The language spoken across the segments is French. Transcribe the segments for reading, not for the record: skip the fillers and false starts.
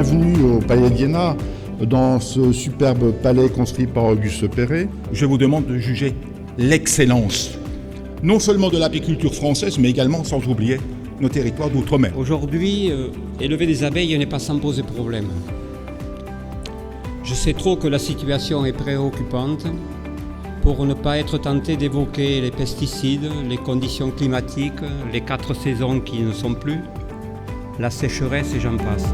bienvenue au Palais d'Iéna, dans ce superbe palais construit par Auguste Perret. Je vous demande de juger l'excellence, non seulement de l'apiculture française, mais également, sans oublier, nos territoires d'outre-mer. Aujourd'hui, élever des abeilles n'est pas sans poser problème. Je sais trop que la situation est préoccupante pour ne pas être tenté d'évoquer les pesticides, les conditions climatiques, les 4 saisons qui ne sont plus, la sécheresse et j'en passe.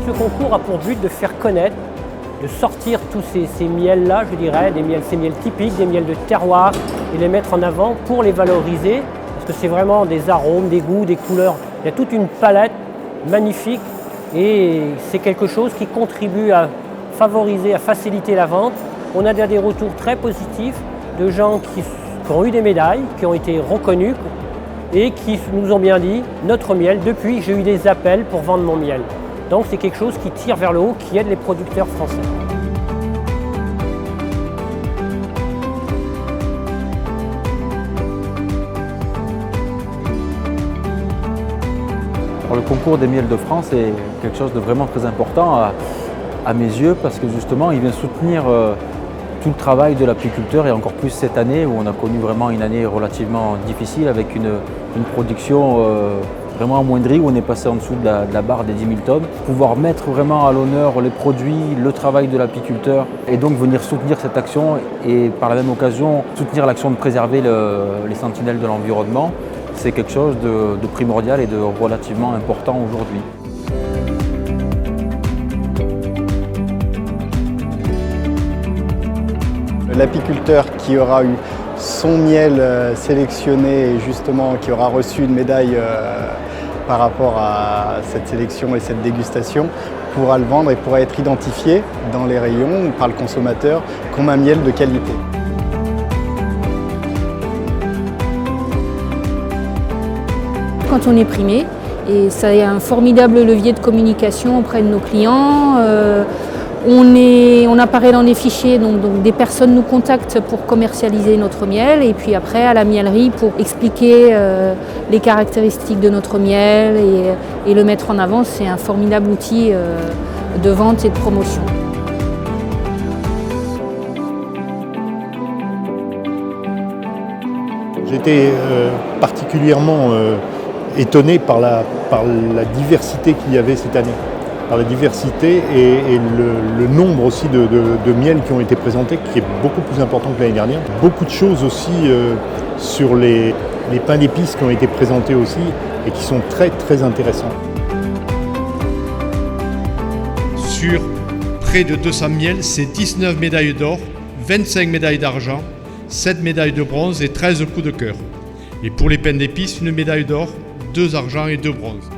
Ce concours a pour but de faire connaître, de sortir tous ces miels-là, je dirais, ces miels typiques, des miels de terroir, et les mettre en avant pour les valoriser, parce que c'est vraiment des arômes, des goûts, des couleurs. Il y a toute une palette magnifique et c'est quelque chose qui contribue à favoriser, à faciliter la vente. On a des retours très positifs de gens qui ont eu des médailles, qui ont été reconnus et qui nous ont bien dit « notre miel, depuis j'ai eu des appels pour vendre mon miel ». Donc c'est quelque chose qui tire vers le haut, qui aide les producteurs français. Le concours des miels de France est quelque chose de vraiment très important à mes yeux parce que justement il vient soutenir tout le travail de l'apiculteur et encore plus cette année où on a connu vraiment une année relativement difficile avec une production vraiment amoindrie où on est passé en dessous de la barre des 10 000 tonnes. Pouvoir mettre vraiment à l'honneur les produits, le travail de l'apiculteur et donc venir soutenir cette action et par la même occasion soutenir l'action de préserver les sentinelles de l'environnement, c'est quelque chose de primordial et de relativement important aujourd'hui. L'apiculteur qui aura eu son miel sélectionné et justement qui aura reçu une médaille par rapport à cette sélection et cette dégustation pourra le vendre et pourra être identifié dans les rayons par le consommateur comme un miel de qualité. Quand on est primé, et ça est un formidable levier de communication auprès de nos clients. On apparaît dans des fichiers, donc des personnes nous contactent pour commercialiser notre miel et puis après à la miellerie pour expliquer les caractéristiques de notre miel et le mettre en avant. C'est un formidable outil de vente et de promotion. J'étais particulièrement étonné par la diversité qu'il y avait cette année. Par la diversité et le nombre aussi de miels qui ont été présentés, qui est beaucoup plus important que l'année dernière. Beaucoup de choses aussi sur les pains d'épices qui ont été présentés aussi et qui sont très très intéressants. Sur près de 200 miels, c'est 19 médailles d'or, 25 médailles d'argent, 7 médailles de bronze et 13 coups de cœur. Et pour les pains d'épices, une médaille d'or, 2 argent et 2 bronzes.